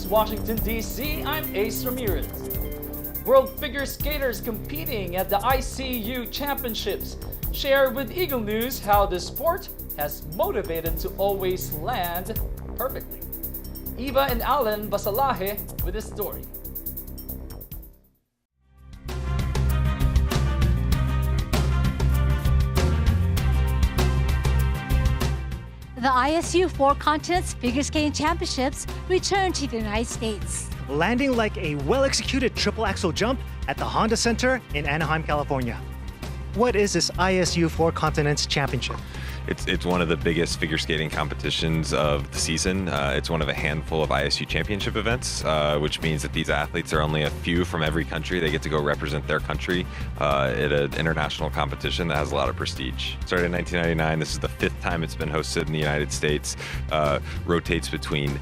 Washington, D.C., I'm Ace Ramirez. World figure skaters competing at the ISU Championships share with Eagle News how the sport has motivated to always land perfectly. Eva and Alan Basalahe with the story. The ISU Four Continents Figure Skating Championships return to the United States. Landing like a well-executed triple axel jump at the Honda Center in Anaheim, California. What is this ISU Four Continents Championship? It's one of the biggest figure skating competitions of the season. It's one of a handful of ISU championship events, which means that these athletes are only a few from every country. They get to go represent their country at an international competition that has a lot of prestige. Started in 1999. This is the 5th time it's been hosted in the United States. Rotates between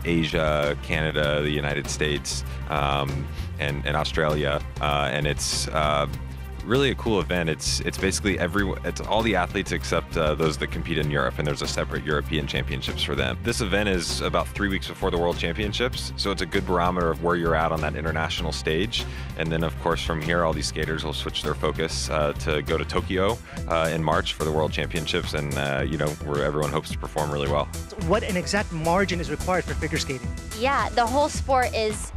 Asia, Canada, the United States, and Australia. And it's really a cool event. It's basically it's all the athletes except those that compete in Europe, and there's a separate European championships for them. This event is about 3 weeks before the World Championships, so it's a good barometer of where you're at on that international stage. And then, of course, from here, all these skaters will switch their focus to go to Tokyo in March for the World Championships, and where everyone hopes to perform really well. What an exact margin is required for figure skating? Yeah, the whole sport is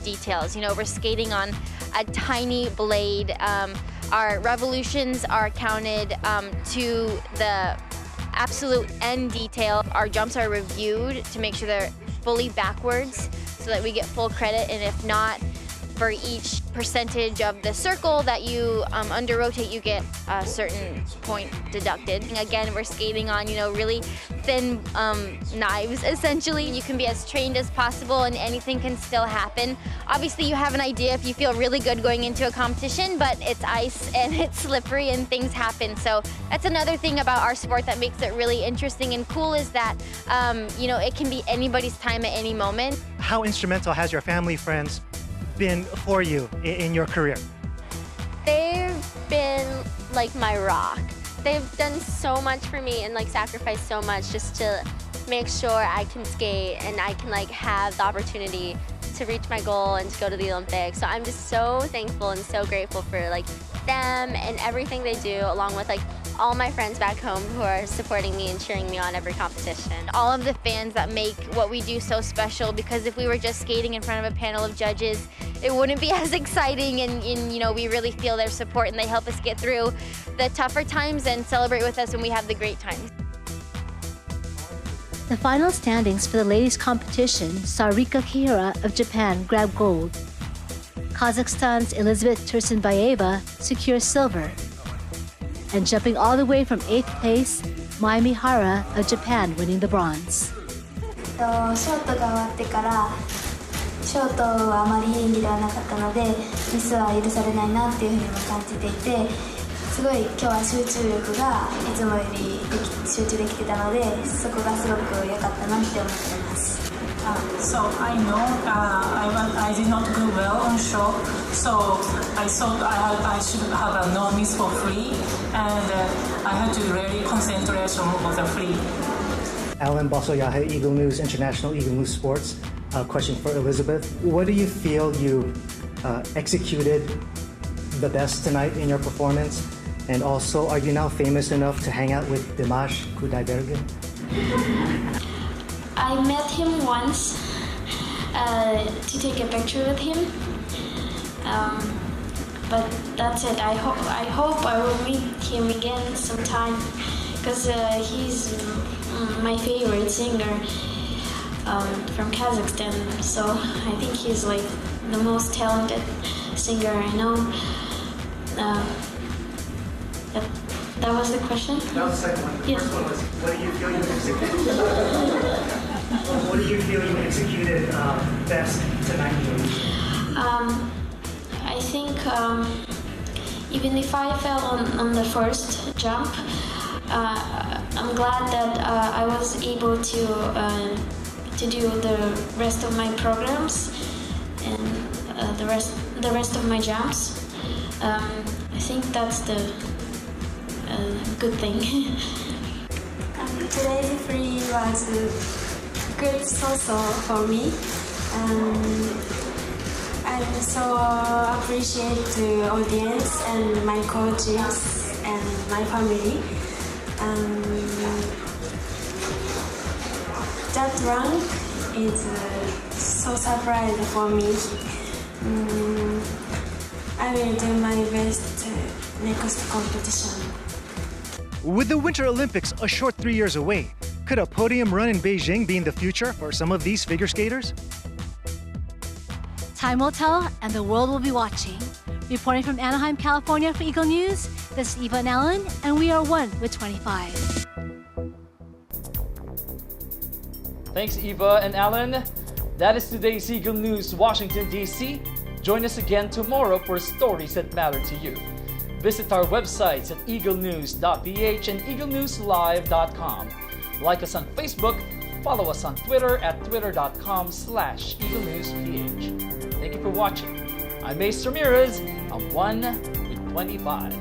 details. We're skating on a tiny blade. Our revolutions are counted to the absolute end detail. Our jumps are reviewed to make sure they're fully backwards so that we get full credit, and if not, for each percentage of the circle that you under-rotate, you get a certain point deducted. And again, we're skating on, really thin knives, essentially. You can be as trained as possible and anything can still happen. Obviously, you have an idea if you feel really good going into a competition, but it's ice and it's slippery and things happen. So that's another thing about our sport that makes it really interesting and cool is that, it can be anybody's time at any moment. How instrumental has your family, friends been for you in your career? They've been like my rock. They've done so much for me and sacrificed so much just to make sure I can skate and I can have the opportunity to reach my goal and to go to the Olympics. So I'm just so thankful and so grateful for them and everything they do, along with all my friends back home who are supporting me and cheering me on every competition. All of the fans that make what we do so special, because if we were just skating in front of a panel of judges, it wouldn't be as exciting, and we really feel their support and they help us get through the tougher times and celebrate with us when we have the great times. The final standings for the ladies' competition saw Rika Kihira of Japan grab gold. Kazakhstan's Elizabeth Tursunbayeva secure silver. And jumping all the way from 8th place, Mai Mihara of Japan winning the bronze. ショートが終わってからショートはあまり演技ではなかったのでミスは許されないなっていうふうにも感じていてすごい今日は集中力がいつもより集中できてたのでそこがすごく良かったなって思ってます。So I know I did not do well on show, so I thought I should have a no miss for free, and I had to really concentrate on the free. Alan Basalahe, Eagle News International, Eagle News Sports. Question for Elizabeth. What do you feel you executed the best tonight in your performance? And also, are you now famous enough to hang out with Dimash Kudaibergen? I met him once to take a picture with him, but that's it. I hope I will meet him again sometime because he's my favorite singer from Kazakhstan. So I think he's the most talented singer I know. That was the question? That was the second one. The first one was, what do you feel you executed? What do you feel you executed best tonight? I think even if I fell on the first jump, I'm glad that I was able to do the rest of my programs and the rest of my jumps. I think that's the good thing. Today's free was good so-so for me. I so appreciate the audience and my coaches and my family. That rank is so surprising for me. I will do my best next competition. With the Winter Olympics a short 3 years away, could a podium run in Beijing be in the future for some of these figure skaters? Time will tell, and the world will be watching. Reporting from Anaheim, California for Eagle News, this is Eva and Alan, and we are 1 with 25. Thanks, Eva and Alan. That is today's Eagle News, Washington, D.C. Join us again tomorrow for stories that matter to you. Visit our websites at Eaglenews.PH and EagleNewsLive.com. Like us on Facebook, follow us on Twitter at twitter.com/EagleNewsPH. Thank you for watching. I'm Ace Ramirez, I'm 1 with 25.